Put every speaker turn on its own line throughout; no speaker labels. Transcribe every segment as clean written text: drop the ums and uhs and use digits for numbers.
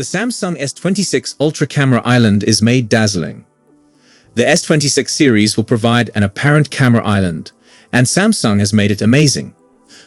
The Samsung S26 Ultra camera island is made dazzling. The S26 series will provide an apparent camera island, and Samsung has made it amazing.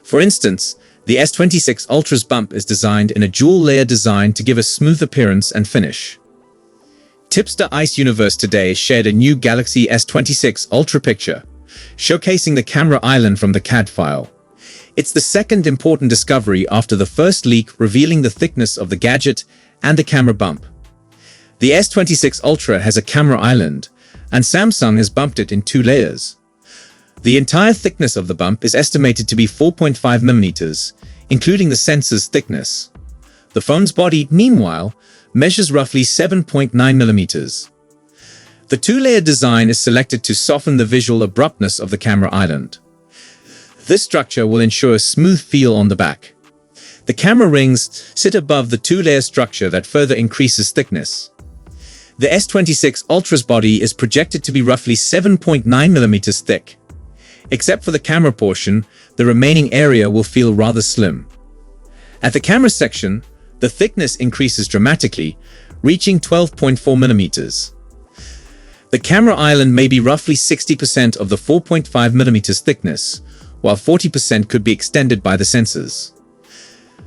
For instance, the S26 Ultra's bump is designed in a dual-layer design to give a smooth appearance and finish. Tipster Ice Universe today shared a new Galaxy S26 Ultra picture, showcasing the camera island from the CAD file. It's the second important discovery after the first leak revealing the thickness of the gadget and the camera bump. The S26 Ultra has a camera island, and Samsung has bumped it in 2 layers. The entire thickness of the bump is estimated to be 4.5 mm, including the sensor's thickness. The phone's body, meanwhile, measures roughly 7.9 mm. The 2-layer design is selected to soften the visual abruptness of the camera island. This structure will ensure a smooth feel on the back. The camera rings sit above the 2-layer structure that further increases thickness. The S26 Ultra's body is projected to be roughly 7.9 mm thick. Except for the camera portion, the remaining area will feel rather slim. At the camera section, the thickness increases dramatically, reaching 12.4 mm. The camera island may be roughly 60% of the 4.5 mm thickness, while 40% could be extended by the sensors.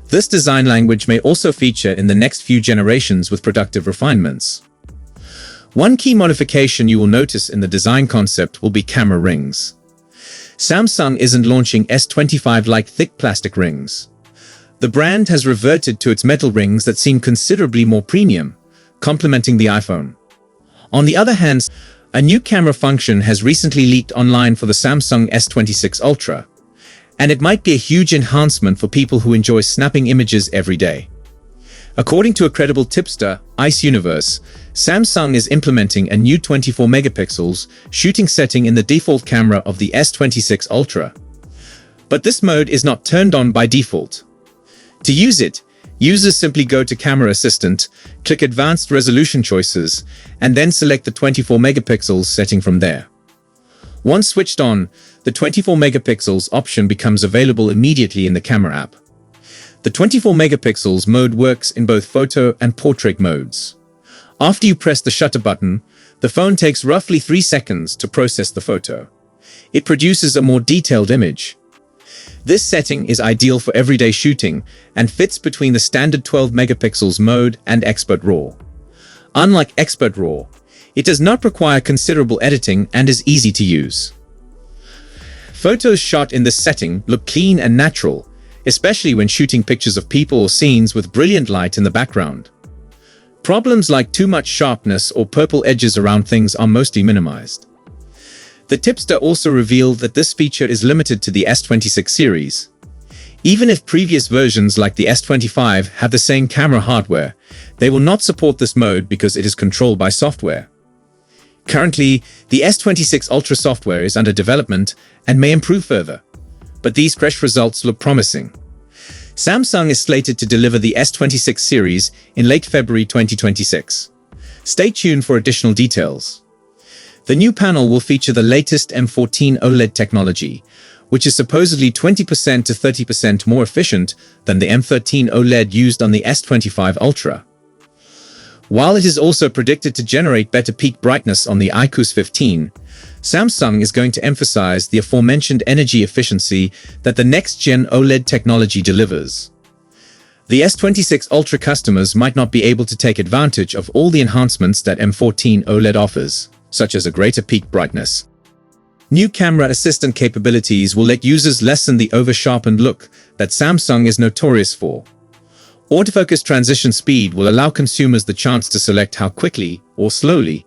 This design language may also feature in the next few generations with productive refinements. One key modification you will notice in the design concept will be camera rings. Samsung isn't launching S25-like thick plastic rings. The brand has reverted to its metal rings that seem considerably more premium, complementing the iPhone. On the other hand, a new camera function has recently leaked online for the Samsung S26 Ultra, and it might be a huge enhancement for people who enjoy snapping images every day. According to a credible tipster, Ice Universe, Samsung is implementing a new 24 megapixels shooting setting in the default camera of the S26 Ultra. But this mode is not turned on by default. To use it, users simply go to Camera Assistant, click Advanced Resolution Choices, and then select the 24 megapixels setting from there. Once switched on, the 24 megapixels option becomes available immediately in the camera app. The 24 megapixels mode works in both photo and portrait modes. After you press the shutter button, the phone takes roughly 3 seconds to process the photo. It produces a more detailed image. This setting is ideal for everyday shooting and fits between the standard 12 megapixels mode and Expert RAW. Unlike Expert RAW, it does not require considerable editing and is easy to use. Photos shot in this setting look clean and natural, especially when shooting pictures of people or scenes with brilliant light in the background. Problems like too much sharpness or purple edges around things are mostly minimized. The tipster also revealed that this feature is limited to the S26 series. Even if previous versions like the S25 have the same camera hardware, they will not support this mode because it is controlled by software. Currently, the S26 Ultra software is under development and may improve further, but these fresh results look promising. Samsung is slated to deliver the S26 series in late February 2026. Stay tuned for additional details. The new panel will feature the latest M14 OLED technology, which is supposedly 20% to 30% more efficient than the M13 OLED used on the S25 Ultra. While it is also predicted to generate better peak brightness on the iQOO 15, Samsung is going to emphasize the aforementioned energy efficiency that the next-gen OLED technology delivers. The S26 Ultra customers might not be able to take advantage of all the enhancements that M14 OLED offers, such as a greater peak brightness. New camera assistant capabilities will let users lessen the over-sharpened look that Samsung is notorious for. Autofocus transition speed will allow consumers the chance to select how quickly, or slowly,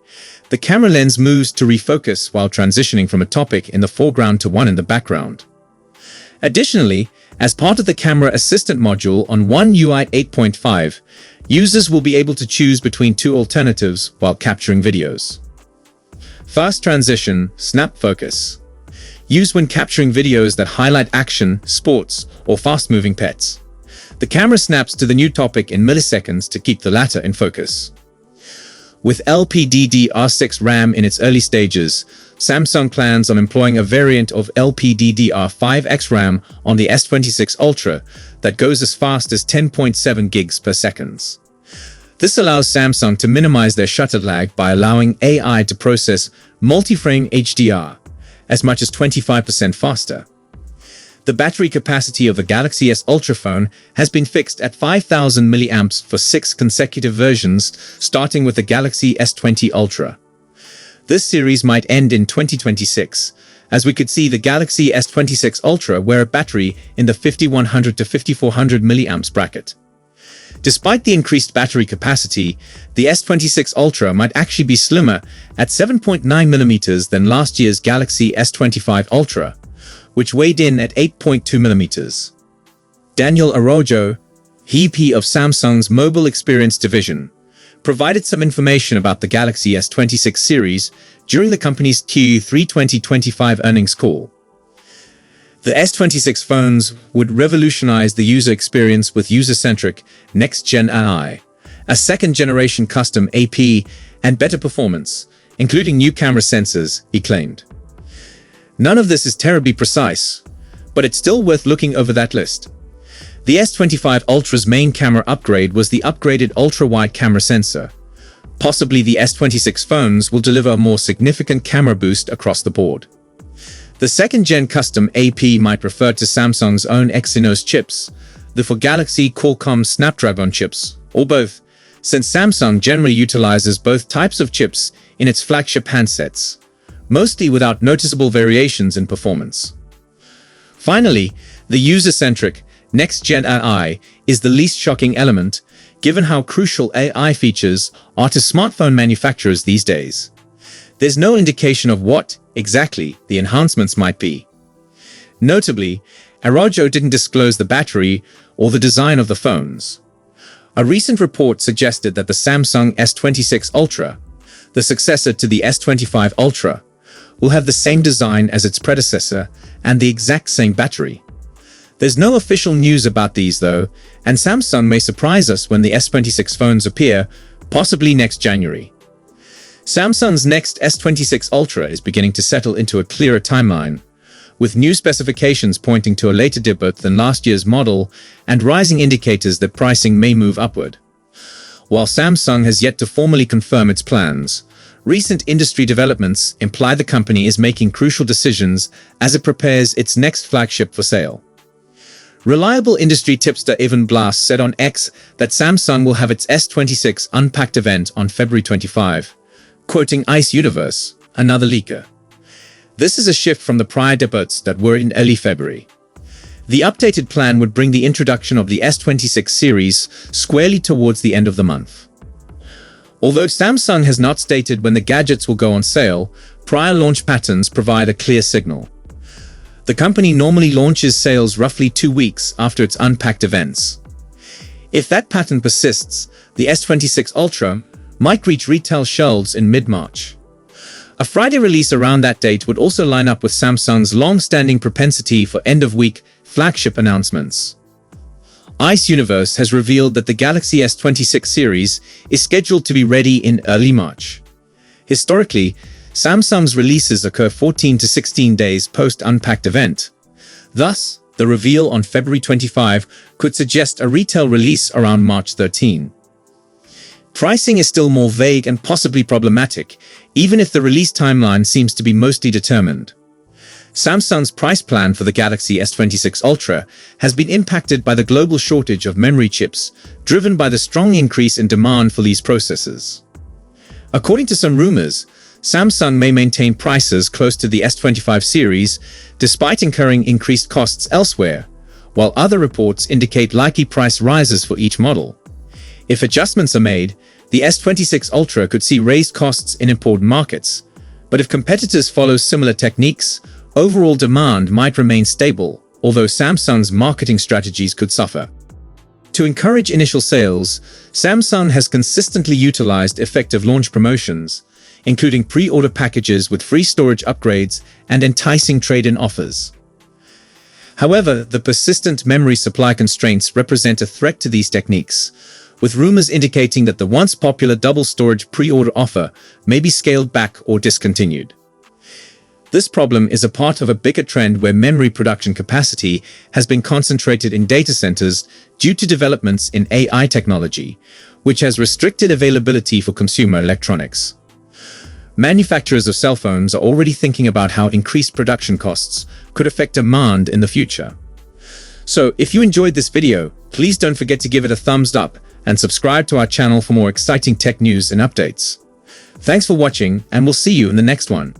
the camera lens moves to refocus while transitioning from a topic in the foreground to one in the background. Additionally, as part of the camera assistant module on One UI 8.5, users will be able to choose between 2 alternatives while capturing videos. Fast transition, snap focus. Used when capturing videos that highlight action, sports, or fast-moving pets. The camera snaps to the new topic in milliseconds to keep the latter in focus. With LPDDR6 RAM in its early stages, Samsung plans on employing a variant of LPDDR5X RAM on the S26 Ultra that goes as fast as 10.7 gigs per second. This allows Samsung to minimize their shutter lag by allowing AI to process multi-frame HDR as much as 25% faster. The battery capacity of the Galaxy S Ultra phone has been fixed at 5,000 mAh for 6 consecutive versions, starting with the Galaxy S20 Ultra. This series might end in 2026, as we could see the Galaxy S26 Ultra wear a battery in the 5100 to 5400 mAh bracket. Despite the increased battery capacity, the S26 Ultra might actually be slimmer at 7.9mm than last year's Galaxy S25 Ultra, which weighed in at 8.2mm. Daniel Araujo, VP of Samsung's Mobile Experience Division, provided some information about the Galaxy S26 series during the company's Q3 2025 earnings call. The S26 phones would revolutionize the user experience with user-centric next-gen AI, a second-generation custom AP, and better performance, including new camera sensors, he claimed. None of this is terribly precise, but it's still worth looking over that list. The S25 Ultra's main camera upgrade was the upgraded ultra-wide camera sensor. Possibly the S26 phones will deliver a more significant camera boost across the board. The second-gen custom AP might refer to Samsung's own Exynos chips, the for Galaxy Qualcomm Snapdragon chips, or both, since Samsung generally utilizes both types of chips in its flagship handsets, mostly without noticeable variations in performance. Finally, the user-centric next-gen AI is the least shocking element, given how crucial AI features are to smartphone manufacturers these days. There's no indication of what, exactly, the enhancements might be. Notably, Araujo didn't disclose the battery or the design of the phones. A recent report suggested that the Samsung S26 Ultra, the successor to the S25 Ultra, will have the same design as its predecessor and the exact same battery. There's no official news about these though, and Samsung may surprise us when the S26 phones appear, possibly next January. Samsung's next S26 Ultra is beginning to settle into a clearer timeline, with new specifications pointing to a later debut than last year's model and rising indicators that pricing may move upward. While Samsung has yet to formally confirm its plans, recent industry developments imply the company is making crucial decisions as it prepares its next flagship for sale. Reliable industry tipster Evan Blass said on X that Samsung will have its S26 Unpacked event on February 25, quoting Ice Universe, another leaker. This is a shift from the prior debuts that were in early February. The updated plan would bring the introduction of the S26 series squarely towards the end of the month. Although Samsung has not stated when the gadgets will go on sale, prior launch patterns provide a clear signal. The company normally launches sales roughly 2 weeks after its Unpacked events. If that pattern persists, the S26 Ultra might reach retail shelves in mid-March. A Friday release around that date would also line up with Samsung's long-standing propensity for end-of-week flagship announcements. Ice Universe has revealed that the Galaxy S26 series is scheduled to be ready in early March. Historically, Samsung's releases occur 14 to 16 days post-Unpacked event. Thus, the reveal on February 25 could suggest a retail release around March 13. Pricing is still more vague and possibly problematic, even if the release timeline seems to be mostly determined. Samsung's price plan for the Galaxy S26 Ultra has been impacted by the global shortage of memory chips, driven by the strong increase in demand for these processors. According to some rumors, Samsung may maintain prices close to the S25 series, despite incurring increased costs elsewhere, while other reports indicate likely price rises for each model. If adjustments are made, the S26 Ultra could see raised costs in important markets, but if competitors follow similar techniques, overall demand might remain stable, although Samsung's marketing strategies could suffer. To encourage initial sales, Samsung has consistently utilized effective launch promotions, including pre-order packages with free storage upgrades and enticing trade-in offers. However, the persistent memory supply constraints represent a threat to these techniques, with rumors indicating that the once popular double storage pre-order offer may be scaled back or discontinued. This problem is a part of a bigger trend where memory production capacity has been concentrated in data centers due to developments in AI technology, which has restricted availability for consumer electronics. Manufacturers of cell phones are already thinking about how increased production costs could affect demand in the future. So, if you enjoyed this video, please don't forget to give it a thumbs up and subscribe to our channel for more exciting tech news and updates. Thanks for watching, and we'll see you in the next one.